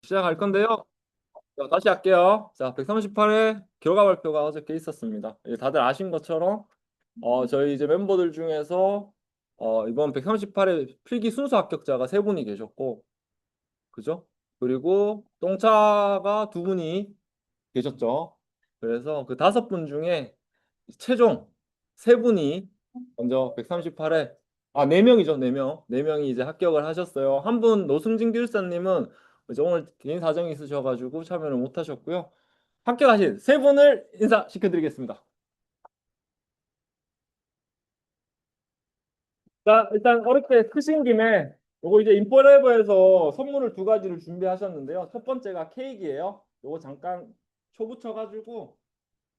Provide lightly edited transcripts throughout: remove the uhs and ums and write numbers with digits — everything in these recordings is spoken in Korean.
시작할 건데요. 자, 다시 할게요. 자, 138회 결과 발표가 어저께 있었습니다. 다들 아신 것처럼 저희 이제 멤버들 중에서 이번 138회 필기 순수 합격자가 세 분이 계셨고, 그죠? 그리고 똥차가 두 분이 계셨죠. 그래서 그 다섯 분 중에 최종 세 분이 먼저 138회 네 명이죠. 네 명. 네 명이 이제 합격을 하셨어요. 한 분 노승진 교육사님은 이제 오늘 개인 사정이 있으셔가지고 참여를 못 하셨고요. 합격하신 세 분을 인사시켜드리겠습니다. 자, 일단 어렵게 크신 김에 요거 이제 인포레버에서 선물을 두 가지를 준비하셨는데요. 첫 번째가 케이크예요. 요거 잠깐 초 붙여가지고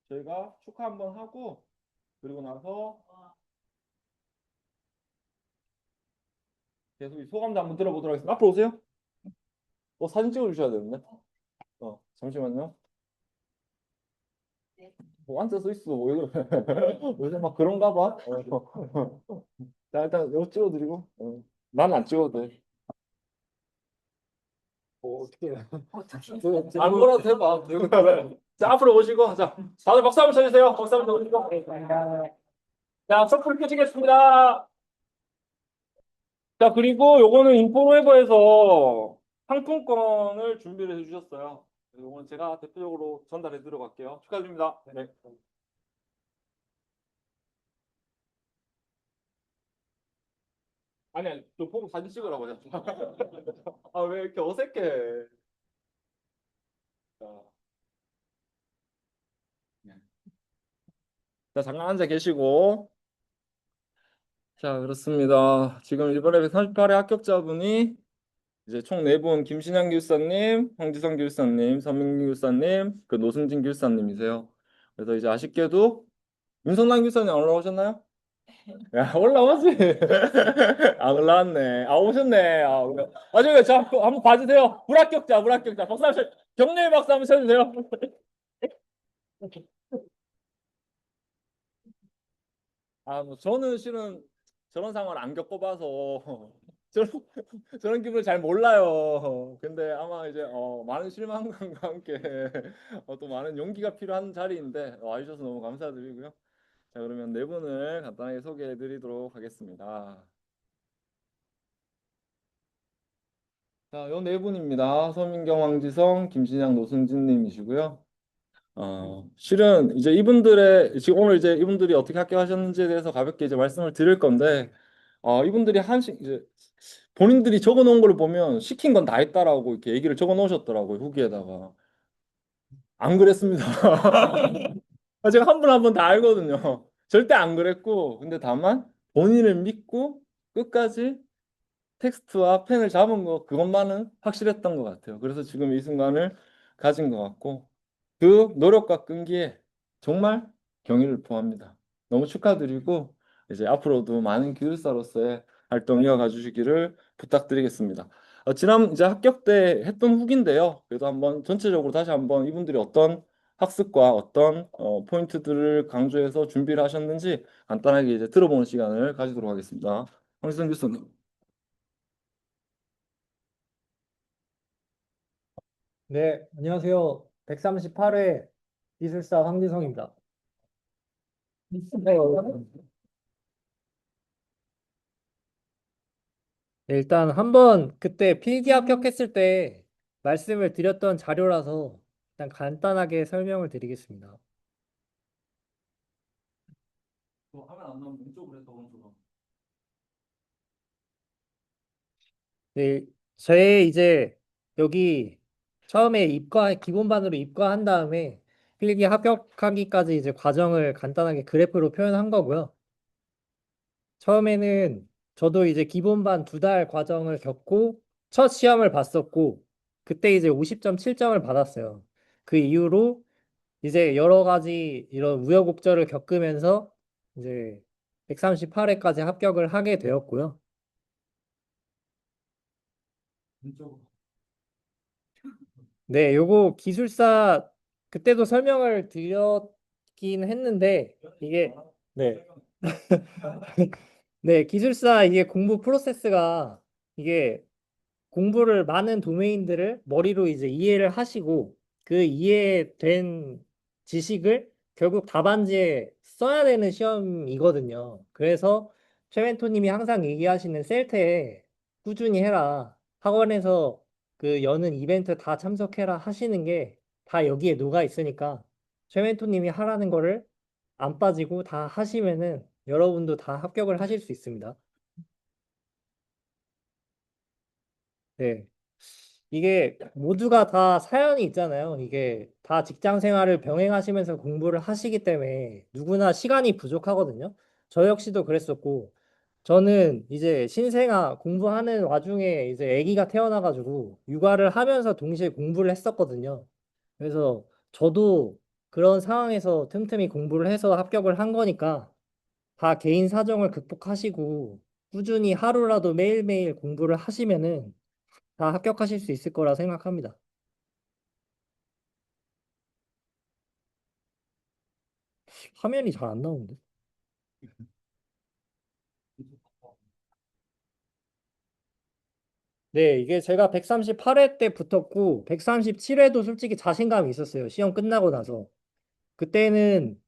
저희가 축하 한번 하고 그리고 나서 계속 이 소감도 한번 들어보도록 하겠습니다. 앞으로 오세요. 사진 찍어주셔야 되는데. 잠시만요. 뭐 앉아 서 있어. 왜 그래? 요새 막 그런가 봐. 자, 일단 이거 찍어드리고. 난 안 찍어도 돼. 어떻게 안 보라도 해봐. 자, 앞으로 오시고. 자, 다들 박수 한번 쳐주세요. 박수 한번 쳐주시고. 자, 촛불 켜지겠습니다. 자, 그리고 요거는 인포웨버에서 상품권을 준비를 해주셨어요. 요거는 제가 대표적으로 전달해 드려갈게요. 축하드립니다. 네. 아니, 저 보고 사진 찍으라고 하자. 왜 이렇게 어색해? 자, 네. 자, 잠깐 앉아 계시고. 자, 그렇습니다. 지금 이번에 138회 합격자분이 이제 총 네 분, 김신양 교사님, 황지성 교사님, 서민규 교사님, 그 노승진 교사님이세요. 그래서 이제 아쉽게도 윤성남 교사님 안 올라오셨나요? 야, 올라오지. 올라왔네. 오셨네. 저기 저 한번 봐주세요. 불합격자, 불합격자. 박수 한번 격려의 박수 한번 쳐주세요. 뭐 저는 실은 저런 상황을 안 겪어봐서 저런 저런 기분을 잘 몰라요. 근데 아마 이제 많은 실망감과 함께 또 많은 용기가 필요한 자리인데 와주셔서 너무 감사드리고요. 자, 그러면 네 분을 간단하게 소개해드리도록 하겠습니다. 자, 요 네 분입니다. 서민경, 황지성, 김신양, 노승진님이시고요. 실은 이제 지금 오늘 이제 이분들이 어떻게 합격하셨는지에 대해서 가볍게 이제 말씀을 드릴 건데, 이분들이 이제 본인들이 적어 놓은 걸 보면 시킨 건 다 했다라고 이렇게 얘기를 적어 놓으셨더라고요, 후기에다가. 안 그랬습니다. 제가 한 분 한 분 다 알거든요. 절대 안 그랬고, 근데 다만 본인을 믿고 끝까지 텍스트와 펜을 잡은 거 그것만은 확실했던 것 같아요. 그래서 지금 이 순간을 가진 것 같고 그 노력과 끈기에 정말 경의를 표합니다. 너무 축하드리고 이제 앞으로도 많은 기술사로서의 활동 이어가 주시기를 부탁드리겠습니다. 지난 이제 합격 때 했던 후기인데요. 그래도 한번 전체적으로 다시 한번 이분들이 어떤 학습과 어떤 포인트들을 강조해서 준비를 하셨는지 간단하게 이제 들어보는 시간을 가지도록 하겠습니다. 황희선 교수님. 네, 안녕하세요. 138회 기술사 황지성입니다. 네, 일단 한번 그때 필기 합격했을 때 말씀을 드렸던 자료라서 일단 간단하게 설명을 드리겠습니다. 화면 안 나오면 왼쪽으로 해서 오른쪽으로. 네, 저의 이제 여기 처음에 기본반으로 입과한 다음에 필기 합격하기까지 이제 과정을 간단하게 그래프로 표현한 거고요. 처음에는 저도 이제 기본반 2달 과정을 겪고 첫 시험을 봤었고 그때 이제 50.7점을 받았어요. 그 이후로 이제 여러 가지 이런 우여곡절을 겪으면서 이제 138회까지 합격을 하게 되었고요. 왼쪽으로. 네, 요거 기술사 그때도 설명을 드렸긴 했는데 이게 네. 네, 기술사 이게 공부 프로세스가 이게 공부를 많은 도메인들을 머리로 이제 이해를 하시고 그 이해된 지식을 결국 답안지에 써야 되는 시험이거든요. 그래서 최 멘토님이 항상 얘기하시는 셀트에 꾸준히 해라. 학원에서 그 여는 이벤트 다 참석해라 하시는 게 다 여기에 녹아 있으니까 최 멘토님이 하라는 거를 안 빠지고 다 하시면은 여러분도 다 합격을 하실 수 있습니다. 네. 이게 모두가 다 사연이 있잖아요. 이게 다 직장 생활을 병행하시면서 공부를 하시기 때문에 누구나 시간이 부족하거든요. 저 역시도 그랬었고, 저는 이제 신생아 공부하는 와중에 이제 아기가 태어나가지고 육아를 하면서 동시에 공부를 했었거든요. 그래서 저도 그런 상황에서 틈틈이 공부를 해서 합격을 한 거니까 다 개인 사정을 극복하시고 꾸준히 하루라도 매일매일 공부를 하시면은 다 합격하실 수 있을 거라 생각합니다. 화면이 잘 안 나오는데. 네, 이게 제가 138회 때 붙었고, 137회도 솔직히 자신감이 있었어요. 시험 끝나고 나서. 그때는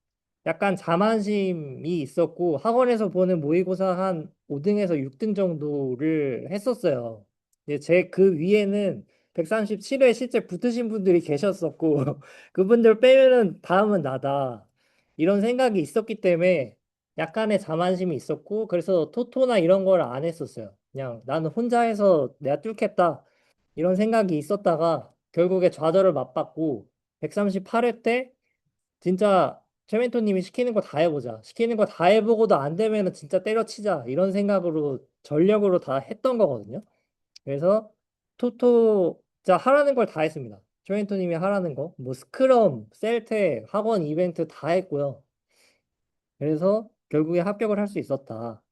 약간 자만심이 있었고, 학원에서 보는 모의고사 한 5등에서 6등 정도를 했었어요. 제 그 위에는 137회 실제 붙으신 분들이 계셨었고, 그분들 빼면은 다음은 나다. 이런 생각이 있었기 때문에 약간의 자만심이 있었고, 그래서 토토나 이런 걸 안 했었어요. 그냥 나는 혼자 해서 내가 뚫겠다. 이런 생각이 있었다가 결국에 좌절을 맛봤고, 138회 때 진짜 최멘토님이 시키는 거 다 해보자. 시키는 거 다 해보고도 안 되면은 진짜 때려치자. 이런 생각으로 전력으로 다 했던 거거든요. 그래서 토토 자 하라는 걸 다 했습니다. 최멘토님이 하라는 거, 뭐 스크럼, 셀테, 학원 이벤트 다 했고요. 그래서 결국에 합격을 할 수 있었다.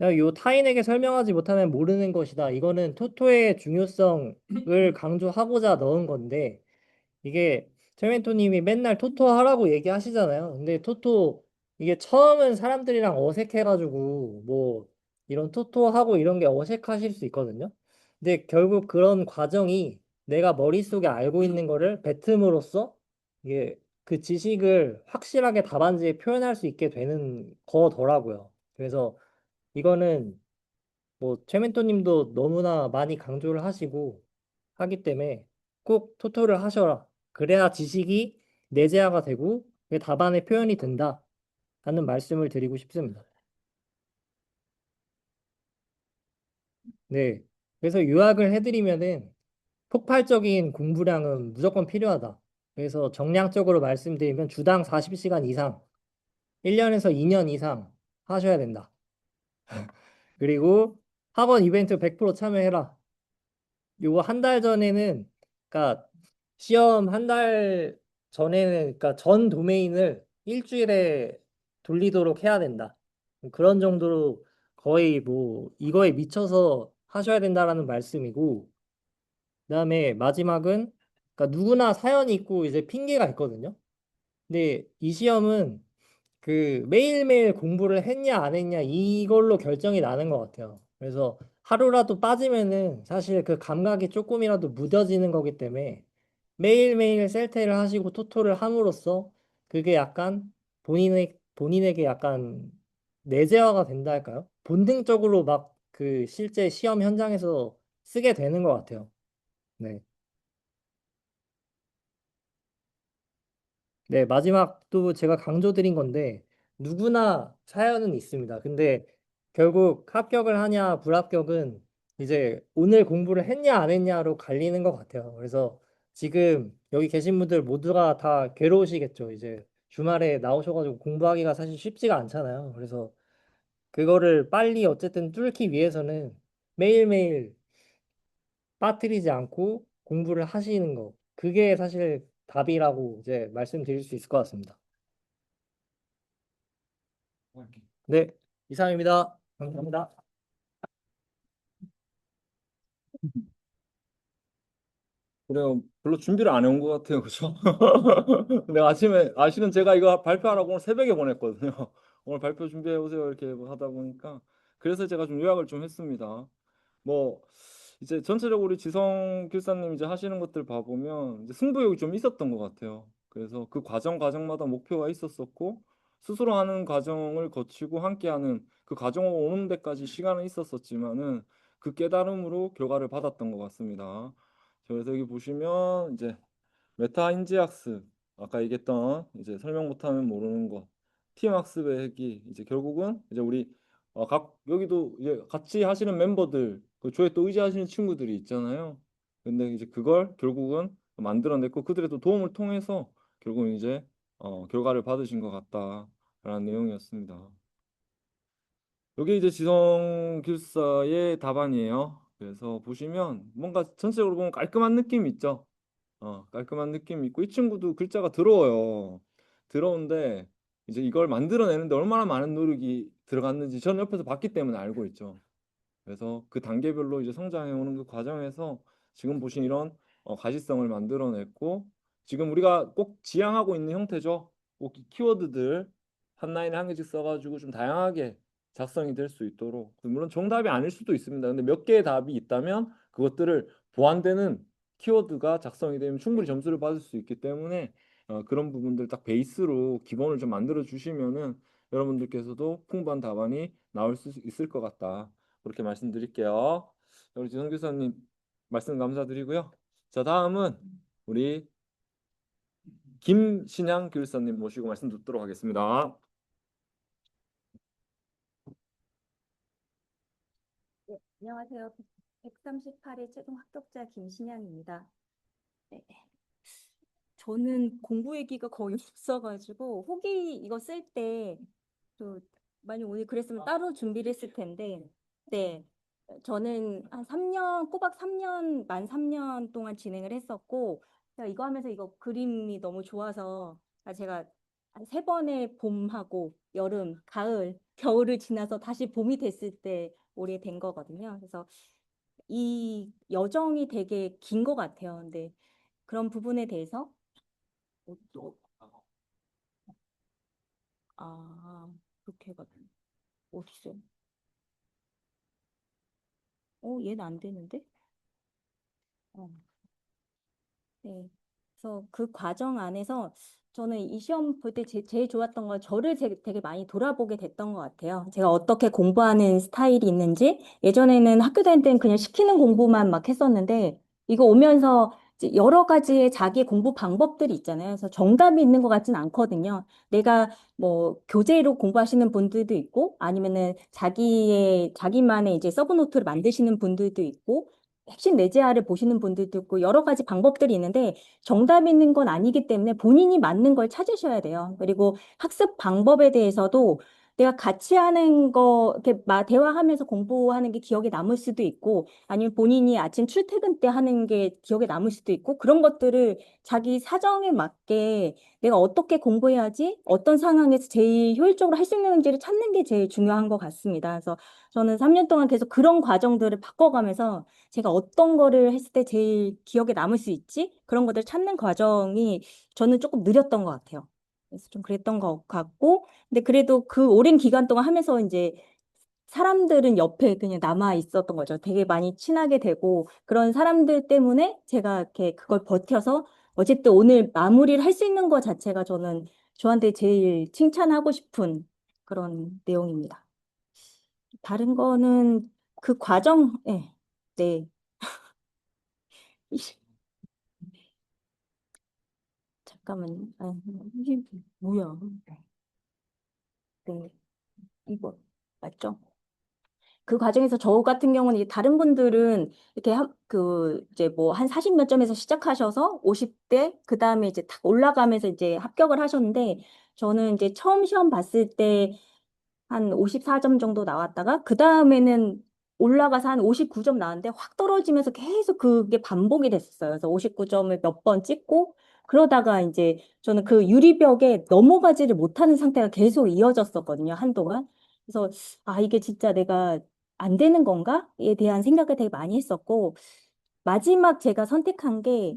요 타인에게 설명하지 못하면 모르는 것이다. 이거는 토토의 중요성을 강조하고자 넣은 건데 이게 최멘토님이 맨날 토토 하라고 얘기하시잖아요. 근데 토토 이게 처음은 사람들이랑 어색해가지고 뭐 이런 토토 하고 이런 게 어색하실 수 있거든요. 근데 결국 그런 과정이 내가 머릿속에 알고 있는 거를 뱉음으로써 이게 그 지식을 확실하게 답안지에 표현할 수 있게 되는 거더라고요. 그래서 이거는 뭐 최멘토님도 너무나 많이 강조를 하시고 하기 때문에 꼭 토토를 하셔라. 그래야 지식이 내재화가 되고 그게 답안에 표현이 된다. 하는 말씀을 드리고 싶습니다. 네. 그래서 요약을 해드리면은 폭발적인 공부량은 무조건 필요하다. 그래서 정량적으로 말씀드리면 주당 40시간 이상, 1년에서 2년 이상 하셔야 된다. 그리고 학원 이벤트 100% 참여해라. 요거 한 달 전에는, 그러니까 시험 한 달 전에는, 그러니까 전 도메인을 일주일에 돌리도록 해야 된다. 그런 정도로 거의 뭐 이거에 미쳐서 하셔야 된다라는 말씀이고, 그다음에 마지막은 그러니까 누구나 사연이 있고 이제 핑계가 있거든요. 근데 이 시험은 그 매일매일 공부를 했냐 안 했냐 이걸로 결정이 나는 것 같아요. 그래서 하루라도 빠지면은 사실 그 감각이 조금이라도 무뎌지는 거기 때문에 매일매일 셀테를 하시고 토토를 함으로써 그게 약간 본인에게 약간 내재화가 된다 할까요? 본능적으로 막 그 실제 시험 현장에서 쓰게 되는 것 같아요. 네. 네, 마지막도 제가 강조드린 건데, 누구나 사연은 있습니다. 근데 결국 합격을 하냐, 불합격은 이제 오늘 공부를 했냐, 안 했냐로 갈리는 것 같아요. 그래서 지금 여기 계신 분들 모두가 다 괴로우시겠죠. 이제 주말에 나오셔가지고 공부하기가 사실 쉽지가 않잖아요. 그래서 그거를 빨리 어쨌든 뚫기 위해서는 매일매일 빠뜨리지 않고 공부를 하시는 거. 그게 사실 답이라고 이제 말씀드릴 수 있을 것 같습니다. 네, 이상입니다. 감사합니다. 그래요. 별로 준비를 안 해온 것 같아요. 그죠? 근데 아시는 제가 이거 발표하라고 오늘 새벽에 보냈거든요. 오늘 발표 준비해 오세요. 이렇게 뭐 하다 보니까. 그래서 제가 좀 요약을 좀 했습니다. 뭐 이제 전체적으로 우리 지성 교사님 이제 하시는 것들 봐보면 이제 승부욕이 좀 있었던 것 같아요. 그래서 그 과정마다 목표가 있었었고 스스로 하는 과정을 거치고 함께하는 그 과정을 오는 데까지 시간은 있었었지만은 그 깨달음으로 결과를 받았던 것 같습니다. 그래서 여기 보시면 이제 메타 인지 학습 아까 얘기했던 이제 설명 못하면 모르는 거 팀 학습의 핵이 이제 결국은 이제 우리 각 여기도 이제 같이 하시는 멤버들 그 조에 또 의지하시는 친구들이 있잖아요. 근데 이제 그걸 결국은 만들어냈고 그들의 또 도움을 통해서 결국은 이제 결과를 받으신 것 같다라는 내용이었습니다. 여기 이제 지성 교사의 답안이에요. 그래서 보시면 뭔가 전체적으로 보면 깔끔한 느낌 있죠. 깔끔한 느낌이 있고 이 친구도 글자가 더러워요. 더러운데 이제 이걸 만들어내는데 얼마나 많은 노력이 들어갔는지 저는 옆에서 봤기 때문에 알고 있죠. 그래서 그 단계별로 이제 성장해 오는 그 과정에서 지금 보신 이런 가시성을 만들어냈고 지금 우리가 꼭 지향하고 있는 형태죠. 꼭이 키워드들 한 라인에 한 개씩 써가지고 좀 다양하게 작성이 될 수 있도록 물론 정답이 아닐 수도 있습니다. 근데 몇 개의 답이 있다면 그것들을 보완되는 키워드가 작성이 되면 충분히 점수를 받을 수 있기 때문에 그런 부분들 딱 베이스로 기본을 좀 만들어 주시면은 여러분들께서도 풍부한 답안이 나올 수 있을 것 같다. 그렇게 말씀드릴게요. 우리 지성 교사님 말씀 감사드리고요. 자, 다음은 우리 김신양 교사님 모시고 말씀 듣도록 하겠습니다. 네, 안녕하세요. 138회 최종 합격자 김신양입니다. 네, 저는 공부 얘기가 거의 없어가지고 후기 이거 쓸 때 또 많이 오늘 그랬으면 따로 준비를 했을 텐데 네, 저는 한 3년 꼬박 3년 만 3년 동안 진행을 했었고 제가 이거 하면서 이거 그림이 너무 좋아서 제가 한 세 번의 봄하고 여름, 가을, 겨울을 지나서 다시 봄이 됐을 때 올해 된 거거든요. 그래서 이 여정이 되게 긴 것 같아요. 근데 그런 부분에 대해서 또, 아, 그렇게 해가지고 어디 있어요? 얘는 안 되는데? 어, 네. 그래서 그 과정 안에서 저는 이 시험 볼 때 제일 좋았던 건 저를 되게 많이 돌아보게 됐던 것 같아요. 제가 어떻게 공부하는 스타일이 있는지 예전에는 학교 다닐 때는 그냥 시키는 공부만 막 했었는데 이거 오면서 이제 여러 가지의 자기 공부 방법들이 있잖아요. 그래서 정답이 있는 것 같진 않거든요. 내가 뭐 교재로 공부하시는 분들도 있고 아니면은 자기만의 이제 서브노트를 만드시는 분들도 있고 핵심 내재화를 보시는 분들도 있고 여러 가지 방법들이 있는데 정답 있는 건 아니기 때문에 본인이 맞는 걸 찾으셔야 돼요. 그리고 학습 방법에 대해서도 내가 같이 하는 거, 이렇게 대화하면서 공부하는 게 기억에 남을 수도 있고, 아니면 본인이 아침 출퇴근 때 하는 게 기억에 남을 수도 있고, 그런 것들을 자기 사정에 맞게 내가 어떻게 공부해야지 어떤 상황에서 제일 효율적으로 할 수 있는지를 찾는 게 제일 중요한 것 같습니다. 그래서 저는 3년 동안 계속 그런 과정들을 바꿔가면서 제가 어떤 거를 했을 때 제일 기억에 남을 수 있지? 그런 것들 찾는 과정이 저는 조금 느렸던 것 같아요. 그래서 좀 그랬던 것 같고, 근데 그래도 그 오랜 기간 동안 하면서 이제 사람들은 옆에 그냥 남아 있었던 거죠. 되게 많이 친하게 되고, 그런 사람들 때문에 제가 이렇게 그걸 버텨서 어쨌든 오늘 마무리를 할 수 있는 것 자체가 저는 저한테 제일 칭찬하고 싶은 그런 내용입니다. 다른 거는 그 과정, 네. 네. 잠깐만요. 이게 뭐야? 네, 이거 맞죠? 그 과정에서 저 같은 경우는 이제 다른 분들은 이렇게 이제 뭐 한 40 몇 점에서 시작하셔서 50대, 그 다음에 이제 탁 올라가면서 이제 합격을 하셨는데, 저는 이제 처음 시험 봤을 때 한 54점 정도 나왔다가 그 다음에는 올라가서 한 59점 나왔는데 확 떨어지면서 계속 그게 반복이 됐었어요. 그래서 59점을 몇 번 찍고 그러다가 이제 저는 그 유리벽에 넘어가지를 못하는 상태가 계속 이어졌었거든요, 한동안. 그래서 이게 진짜 내가 안 되는 건가?에 대한 생각을 되게 많이 했었고 마지막 제가 선택한 게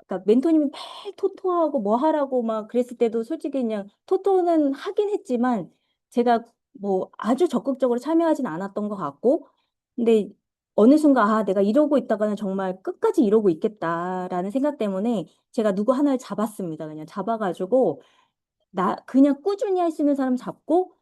그러니까 멘토님이 매일 토토하고 뭐 하라고 막 그랬을 때도 솔직히 그냥 토토는 하긴 했지만 제가 뭐 아주 적극적으로 참여하진 않았던 것 같고, 근데 어느 순간 아, 내가 이러고 있다가는 정말 끝까지 이러고 있겠다라는 생각 때문에 제가 누구 하나를 잡았습니다. 그냥 잡아가지고 나 그냥 꾸준히 할 수 있는 사람 잡고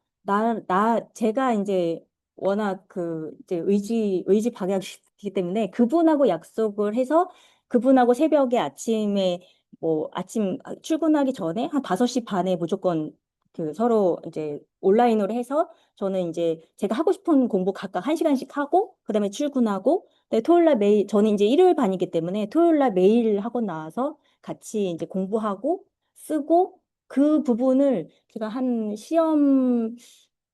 제가 이제 워낙 그 이제 의지 박약이기 때문에 그분하고 약속을 해서 그분하고 새벽에 아침에 뭐 아침 출근하기 전에 한 5시 반에 무조건 그 서로 이제 온라인으로 해서 저는 이제 제가 하고 싶은 공부 각각 1시간씩 하고 그다음에 출근하고 네, 토요일 날 매일 저는 이제 일요일 반이기 때문에 토요일 날 매일 학원 나와서 같이 이제 공부하고 쓰고 그 부분을 제가 한 시험,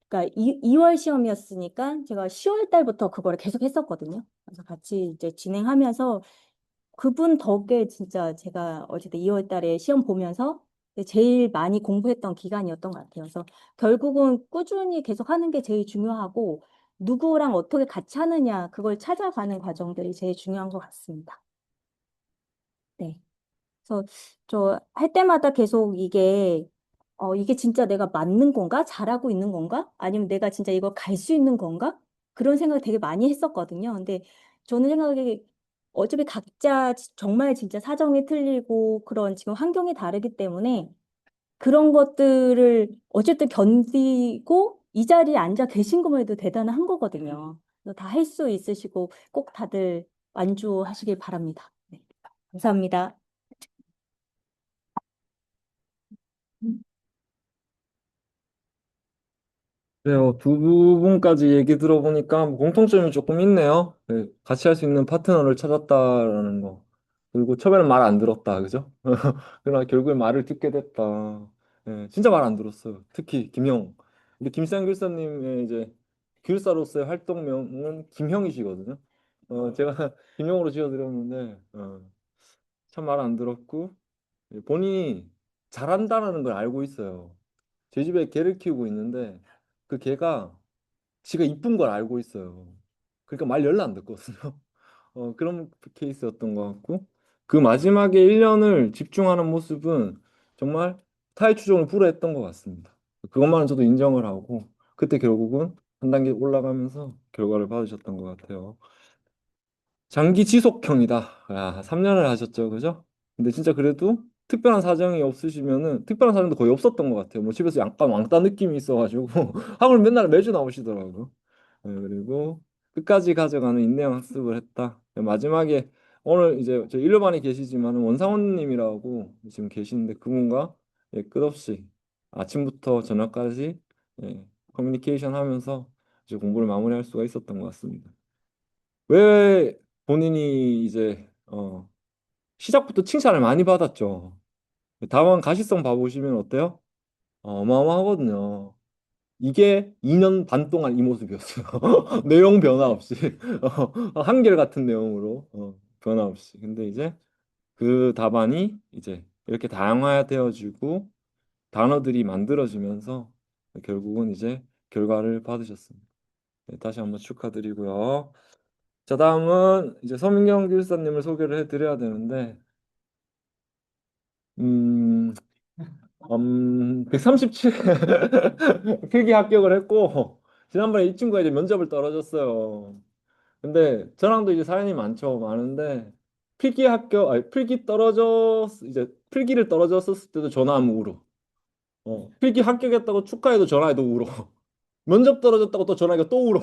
그러니까 2월 시험이었으니까 제가 10월 달부터 그거를 계속 했었거든요. 그래서 같이 이제 진행하면서 그분 덕에 진짜 제가 어쨌든 2월 달에 시험 보면서 제일 많이 공부했던 기간이었던 것 같아요. 그래서 결국은 꾸준히 계속 하는 게 제일 중요하고 누구랑 어떻게 같이 하느냐 그걸 찾아가는 과정들이 제일 중요한 것 같습니다. 네. 그래서 저 할 때마다 계속 이게 진짜 내가 맞는 건가? 잘하고 있는 건가? 아니면 내가 진짜 이걸 갈 수 있는 건가? 그런 생각을 되게 많이 했었거든요. 근데 저는 생각에 어차피 각자 정말 진짜 사정이 틀리고 그런 지금 환경이 다르기 때문에 그런 것들을 어쨌든 견디고 이 자리에 앉아 계신 것만 해도 대단한 거거든요. 다 할 수 있으시고 꼭 다들 완주하시길 바랍니다. 네. 감사합니다. 네, 두 부분까지 얘기 들어보니까 뭐 공통점이 조금 있네요. 네, 같이 할 수 있는 파트너를 찾았다라는 거. 그리고 처음에는 말 안 들었다, 그죠? 그러나 결국에 말을 듣게 됐다. 네, 진짜 말 안 들었어요. 특히 김형. 우리 김상 교사님의 이제 교사로서의 활동명은 김형이시거든요. 제가 김형으로 지어드렸는데 참 말 안 들었고 본인이 잘한다는 걸 알고 있어요. 제 집에 개를 키우고 있는데 그 개가 지가 이쁜 걸 알고 있어요. 그러니까 말 열나 안 듣거든요. 그런 케이스였던 것 같고 그 마지막에 1년을 집중하는 모습은 정말 타의추종을 불허했던 것 같습니다. 그것만은 저도 인정을 하고 그때 결국은 한 단계 올라가면서 결과를 받으셨던 것 같아요. 장기 지속형이다. 야, 3년을 하셨죠, 그죠? 근데 진짜 그래도 특별한 사정이 없으시면은 특별한 사정도 거의 없었던 것 같아요. 뭐 집에서 약간 왕따 느낌이 있어가지고 학원 맨날 매주 나오시더라고요. 그리고 끝까지 가져가는 인내형 학습을 했다. 마지막에 오늘 이제 저 일반에 계시지만 원상원님이라고 지금 계시는데 그분과 끝없이 아침부터 저녁까지 커뮤니케이션 하면서 이제 공부를 마무리할 수가 있었던 것 같습니다. 왜 본인이 이제 시작부터 칭찬을 많이 받았죠. 다만 가시성 봐보시면 어때요? 어마어마하거든요. 이게 2년 반 동안 이 모습이었어요. 내용 변화 없이 한결같은 내용으로 변화 없이. 근데 이제 그 답안이 이제 이렇게 다양화되어지고 단어들이 만들어지면서 결국은 이제 결과를 받으셨습니다. 네, 다시 한번 축하드리고요. 자, 다음은 이제 서민경 교사님을 소개를 해드려야 되는데, 음, 137 필기 합격을 했고, 지난번에 이 친구가 이제 면접을 떨어졌어요. 근데 저랑도 이제 사연이 많은데, 필기 합격, 아니, 이제 필기를 떨어졌을 때도 전화하면 울어. 필기 합격했다고 축하해도 전화해도 울어. 면접 떨어졌다고 또 전화해도 또 울어.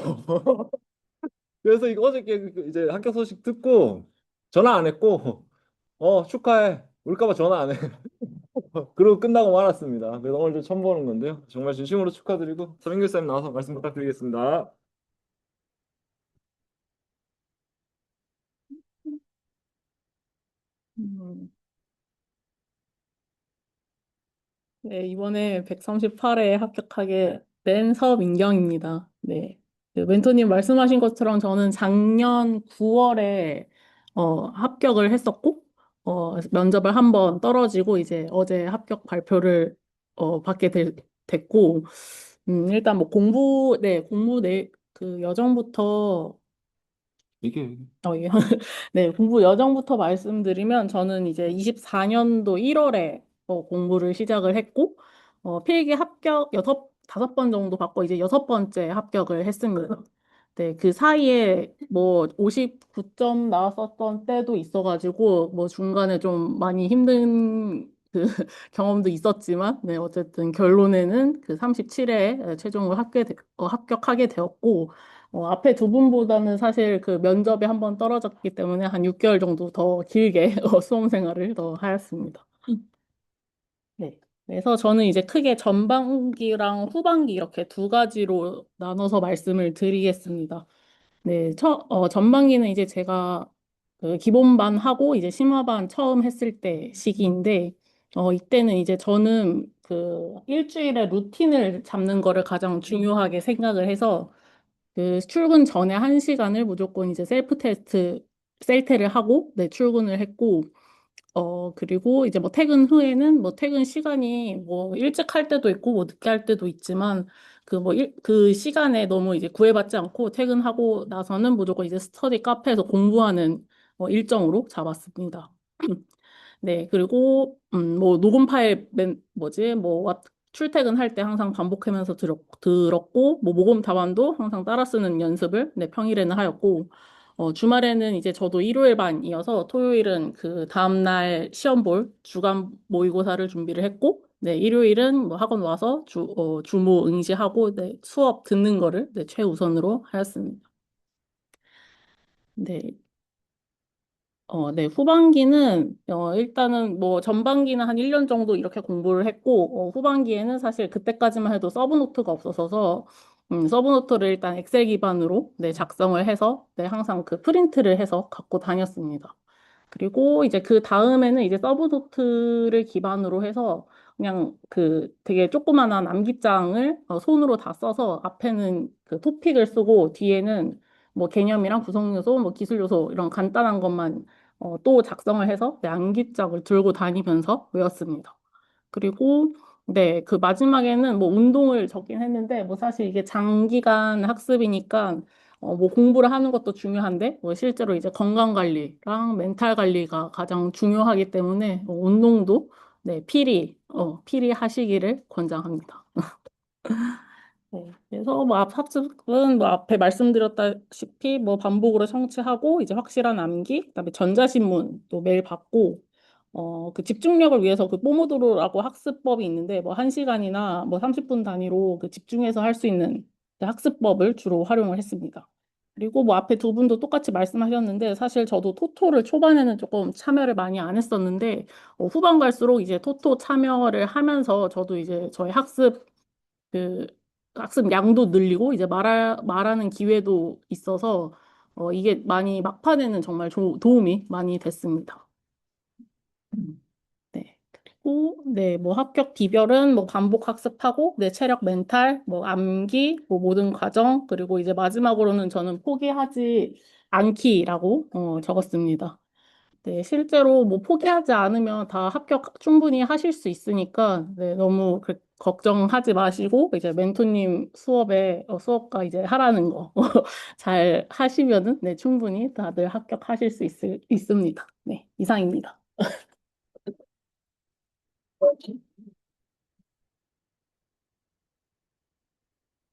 그래서 이거 어저께 이제 합격 소식 듣고 전화 안 했고, 축하해. 울까봐 전화 안 해. 그리고 끝나고 말았습니다. 그래서 오늘 좀 처음 보는 건데요. 정말 진심으로 축하드리고 서민교사님 나와서 말씀 부탁드리겠습니다. 음, 네, 이번에 138회에 합격하게 된 서민경입니다. 네. 그 멘토님 말씀하신 것처럼 저는 작년 9월에 합격을 했었고, 면접을 한번 떨어지고, 이제 어제 합격 발표를 받게 됐고, 일단 뭐 그 여정부터 이게 예. 네, 공부 여정부터 말씀드리면 저는 이제 24년도 1월에 공부를 시작을 했고 필기 합격 5번 정도 받고 이제 6번째 합격을 했습니다. 네, 그 사이에 뭐 59점 나왔었던 때도 있어가지고 뭐 중간에 좀 많이 힘든 그 경험도 있었지만, 네, 어쨌든 결론에는 그 37회 최종을 합격하게 되었고, 앞에 두 분보다는 사실 그 면접에 한번 떨어졌기 때문에 한 6개월 정도 더 길게 수험 생활을 더 하였습니다. 네. 그래서 저는 이제 크게 전반기랑 후반기 이렇게 두 가지로 나눠서 말씀을 드리겠습니다. 네, 전반기는 이제 제가 그 기본반 하고 이제 심화반 처음 했을 때 시기인데, 이때는 이제 저는 그 일주일에 루틴을 잡는 거를 가장 중요하게 생각을 해서 그 출근 전에 1시간을 무조건 이제 셀프 테스트, 셀테를 하고, 네, 출근을 했고, 그리고 이제 뭐 퇴근 후에는 뭐 퇴근 시간이 뭐 일찍 할 때도 있고 뭐 늦게 할 때도 있지만 그 시간에 너무 이제 구애받지 않고 퇴근하고 나서는 무조건 이제 스터디 카페에서 공부하는 일정으로 잡았습니다. 네, 그리고 뭐 녹음 파일 출퇴근할 때 항상 반복하면서 들었고 뭐 모금 답안도 항상 따라 쓰는 연습을 네, 평일에는 하였고 주말에는 이제 저도 일요일 반이어서 토요일은 그 다음날 시험 볼 주간 모의고사를 준비를 했고 네, 일요일은 뭐 학원 와서 주모 응시하고 네, 수업 듣는 거를 네, 최우선으로 하였습니다. 네, 네, 후반기는, 일단은 뭐 전반기는 한 1년 정도 이렇게 공부를 했고, 후반기에는 사실 그때까지만 해도 서브노트가 없어서, 서브노트를 일단 엑셀 기반으로, 네, 작성을 해서, 네, 항상 그 프린트를 해서 갖고 다녔습니다. 그리고 이제 그 다음에는 이제 서브노트를 기반으로 해서 그냥 그 되게 조그만한 암기장을 손으로 다 써서 앞에는 그 토픽을 쓰고 뒤에는 뭐 개념이랑 구성 요소, 뭐 기술 요소 이런 간단한 것만 또 작성을 해서 네, 암기장을 들고 다니면서 외웠습니다. 그리고 네, 그 마지막에는 뭐 운동을 적긴 했는데 뭐 사실 이게 장기간 학습이니까 뭐 공부를 하는 것도 중요한데 뭐 실제로 이제 건강 관리랑 멘탈 관리가 가장 중요하기 때문에 운동도 네, 필히 하시기를 권장합니다. 네. 그래서 뭐 합습은 뭐 앞에 말씀드렸다시피 뭐 반복으로 성취하고 이제 확실한 암기, 그다음에 전자신문도 매일 받고 그 집중력을 위해서 그 포모도로라고 학습법이 있는데 뭐 1시간이나 뭐 30분 단위로 그 집중해서 할 수 있는 그 학습법을 주로 활용을 했습니다. 그리고 뭐 앞에 두 분도 똑같이 말씀하셨는데 사실 저도 토토를 초반에는 조금 참여를 많이 안 했었는데 후반 갈수록 이제 토토 참여를 하면서 저도 이제 저의 그 학습 양도 늘리고 이제 말하는 기회도 있어서 이게 많이 막판에는 정말 도움이 많이 됐습니다. 음, 네. 그리고 네, 뭐 합격 비결은 뭐 반복 학습하고 네, 체력 멘탈, 뭐 암기, 뭐 모든 과정 그리고 이제 마지막으로는 저는 포기하지 않기라고 적었습니다. 네, 실제로 뭐 포기하지 않으면 다 합격 충분히 하실 수 있으니까 네, 너무 걱정하지 마시고 이제 멘토님 수업과 이제 하라는 거 잘 하시면은 네, 충분히 다들 합격하실 수 있습니다. 네, 이상입니다.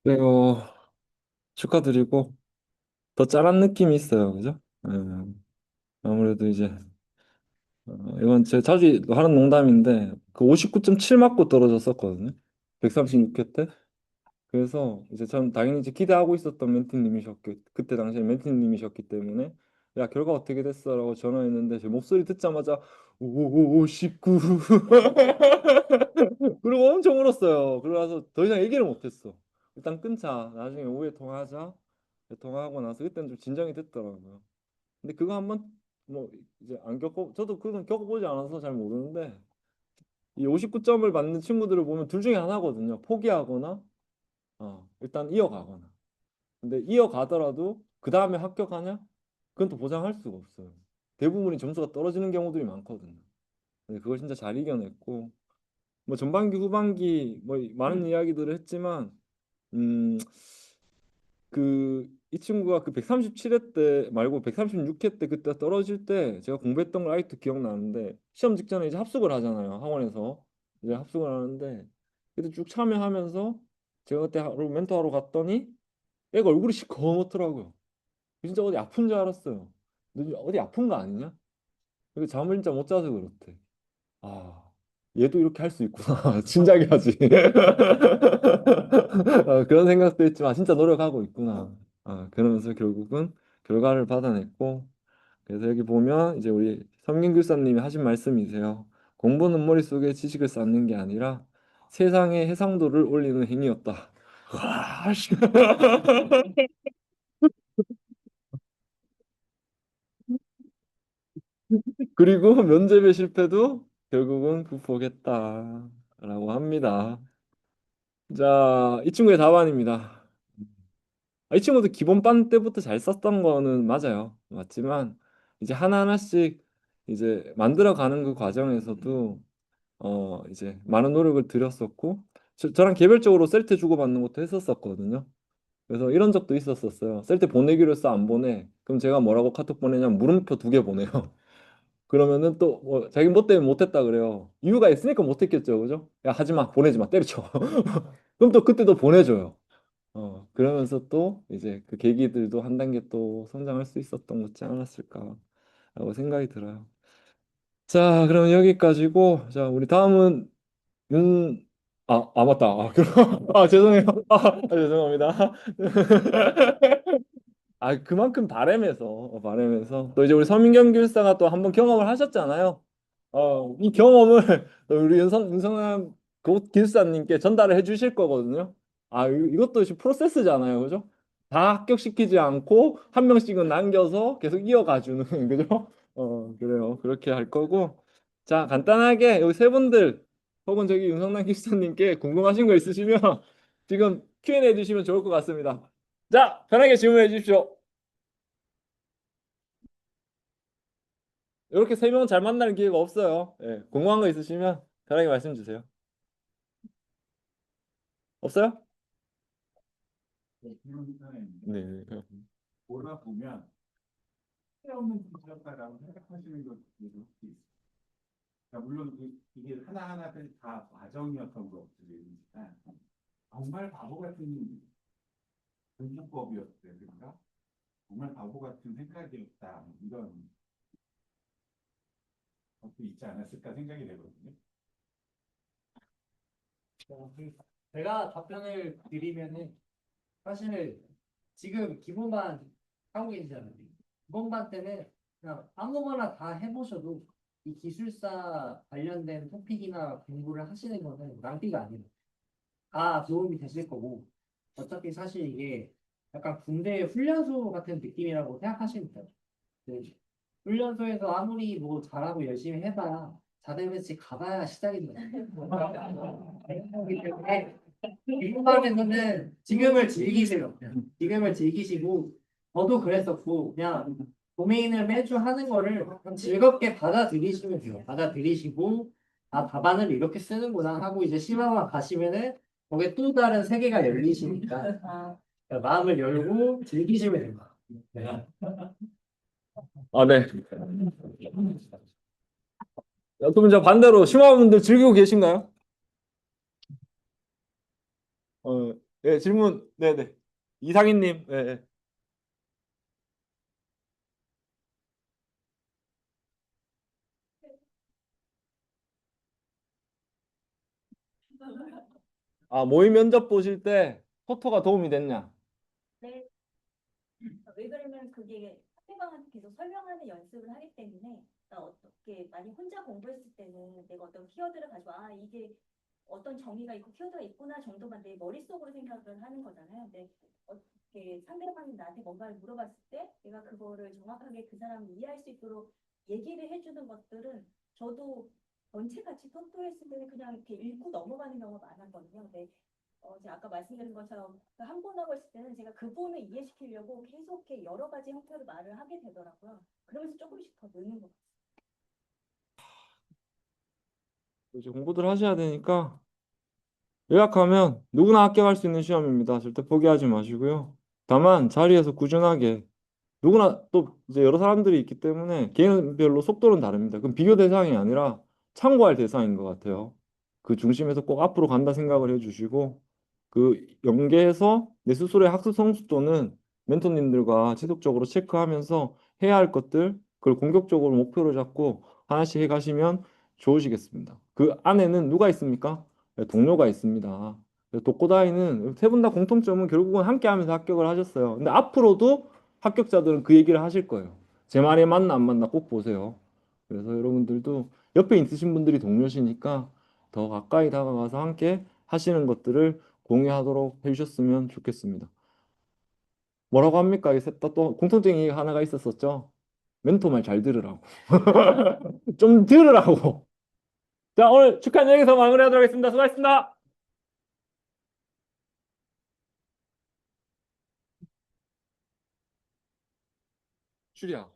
네, 축하드리고 더 짠한 느낌이 있어요, 그죠? 아무래도 이제 이건 제가 자주 하는 농담인데 그 59.7 맞고 떨어졌었거든요. 136회 때. 그래서 이제 전 당연히 이제 기대하고 있었던 멘티님이셨기 그때 당시에 멘티님이셨기 때문에 야 결과 어떻게 됐어라고 전화했는데 제 목소리 듣자마자 오 19. 그리고 엄청 울었어요. 그러고서 더 이상 얘기를 못했어. 일단 끊자. 나중에 오후에 통화하자. 통화하고 나서 그때는 좀 진정이 됐더라고요. 근데 그거 한번 뭐 이제 안 저도 그건 겪어보지 않아서 잘 모르는데 이 59점을 받는 친구들을 보면 둘 중에 하나거든요. 포기하거나 일단 이어가거나. 근데 이어가더라도 그 다음에 합격하냐? 그건 또 보장할 수가 없어요. 대부분이 점수가 떨어지는 경우들이 많거든요. 근데 그걸 진짜 잘 이겨냈고 뭐 전반기 후반기 뭐 많은 이야기들을 했지만 음 그 이 친구가 그 137회 때 말고 136회 때 그때 떨어질 때 제가 공부했던 걸 아직도 기억나는데 시험 직전에 이제 합숙을 하잖아요 학원에서 이제 합숙을 하는데 그때 쭉 참여하면서 제가 그때 하루 멘토하러 갔더니 애가 얼굴이 시커멓더라고요. 진짜 어디 아픈 줄 알았어요. 너 어디 아픈 거 아니냐? 근데 잠을 진짜 못 자서 그렇대. 아, 얘도 이렇게 할 수 있구나. 진작에 하지. 그런 생각도 했지만 진짜 노력하고 있구나. 그러면서 결국은 결과를 받아냈고, 그래서 여기 보면 이제 우리 성긴 교사님이 하신 말씀이세요. 공부는 머릿속에 지식을 쌓는 게 아니라 세상의 해상도를 올리는 행위였다. 와, 씨. 그리고 면접의 실패도 결국은 극복했다라고 합니다. 자, 이 친구의 답안입니다. 이 친구도 기본반 때부터 잘 썼던 거는 맞아요. 맞지만 이제 하나하나씩 이제 만들어가는 그 과정에서도 이제 많은 노력을 들였었고 저랑 개별적으로 셀트 주고받는 것도 했었었거든요. 그래서 이런 적도 있었었어요. 셀트 보내기로 해서 안 보내. 그럼 제가 뭐라고 카톡 보내냐면 물음표 2개 보내요. 그러면은 또 뭐 자기 뭐 때문에 못했다 그래요. 이유가 있으니까 못했겠죠, 그죠? 야 하지 마, 보내지 마, 때려쳐. 그럼 또 그때도 보내줘요. 그러면서 또 이제 그 계기들도 한 단계 또 성장할 수 있었던 거지 않았을까라고 생각이 들어요. 자, 그럼 여기까지고, 자, 우리 다음은 맞다. 그럼, 죄송해요. 죄송합니다. 그만큼 바람에서 또 이제 우리 서민경 교사가 또 한번 경험을 하셨잖아요. 이 경험을 또 우리 윤성남 기술사님께 전달을 해주실 거거든요. 이것도 지금 프로세스잖아요, 그죠? 다 합격시키지 않고 한 명씩은 남겨서 계속 이어가주는, 그죠? 그래요. 그렇게 할 거고. 자, 간단하게 여기 세 분들 혹은 저기 윤성남 기술사님께 궁금하신 거 있으시면 지금 Q&A 해주시면 좋을 것 같습니다. 자, 편하게 질문해 주십시오. 이렇게 세 명 잘 만나는 기회가 없어요. 예, 궁금한 거 있으시면 편하게 말씀 주세요. 없어요? 네, 질문은 네. 네. 보다 보면 쓸데없는 짓이었다라고 생각하시는 것도 혹시 있어요? 그러니까 물론 이게 하나하나들 다 과정이었던 것들이니까 정말 바보 같은 공부법이었다든가 정말 바보 같은 생각이었다 이런 것도 있지 않았을까 생각이 되거든요. 제가 답변을 드리면은 사실 지금 기본반 하고 계시잖아요. 기본반 때는 그냥 아무거나 다 해보셔도 이 기술사 관련된 토픽이나 공부를 하시는 거는 낭비가 아니에요. 다 도움이 되실 거고 어차피 사실 이게 약간 군대 훈련소 같은 느낌이라고 생각하시면 돼요. 네. 훈련소에서 아무리 뭐 잘하고 열심히 해봐야 자대면씩 가봐야 시작입니다. 그렇기 때문에 기본반에서는 지금을 즐기세요. 지금을 즐기시고 저도 그랬었고 그냥 도메인을 매주 하는 거를 그냥 즐겁게 받아들이시면 돼요. 받아들이시고 답안을 이렇게 쓰는구나 하고 이제 시험만 가시면은 거기에 또 다른 세계가 열리시니까 마음을 열고 즐기시면 됩니다. 네. 네. 그럼 저 반대로 심화분들 즐기고 계신가요? 네, 질문. 네네. 이상희님. 네. 네. 모의 면접 보실 때 토토가 도움이 됐냐? 네. 왜 그러면 그게 상대방한테 계속 설명하는 연습을 하기 때문에 나 어떻게 많이 혼자 공부했을 때는 내가 어떤 키워드를 가지고 이게 어떤 정의가 있고 키워드가 있구나 정도만 내 머릿속으로 생각을 하는 거잖아요. 근데 어떻게 상대방이 나한테 뭔가를 물어봤을 때 내가 그거를 정확하게 그 사람을 이해할 수 있도록 얘기를 해주는 것들은 저도 전체같이 토토했을 때는 그냥 이렇게 읽고 넘어가는 경우가 많았거든요. 근데 제가 아까 말씀드린 것처럼 한 번 하고 있을 때는 제가 그분을 이해시키려고 계속 이렇게 여러 가지 형태로 말을 하게 되더라고요. 그러면서 조금씩 더 느는 것 같아요. 이제 공부들 하셔야 되니까 요약하면 누구나 합격할 수 있는 시험입니다. 절대 포기하지 마시고요. 다만 자리에서 꾸준하게 누구나 또 이제 여러 사람들이 있기 때문에 개인별로 속도는 다릅니다. 그럼 비교 대상이 아니라 참고할 대상인 것 같아요. 그 중심에서 꼭 앞으로 간다 생각을 해주시고 그 연계해서 내 스스로의 학습 성숙도는 멘토님들과 지속적으로 체크하면서 해야 할 것들 그걸 공격적으로 목표로 잡고 하나씩 해가시면 좋으시겠습니다. 그 안에는 누가 있습니까? 네, 동료가 있습니다. 독고다이는 세 분 다 공통점은 결국은 함께 하면서 합격을 하셨어요. 근데 앞으로도 합격자들은 그 얘기를 하실 거예요. 제 말에 맞나 안 맞나 꼭 보세요. 그래서 여러분들도 옆에 있으신 분들이 동료시니까 더 가까이 다가가서 함께 하시는 것들을 공유하도록 해주셨으면 좋겠습니다. 뭐라고 합니까? 이 셋 다 또 공통점이 하나가 있었었죠. 멘토 말 잘 들으라고. 좀 들으라고. 자, 오늘 축하는 여기서 마무리하도록 하겠습니다. 수고하셨습니다. 슈리야.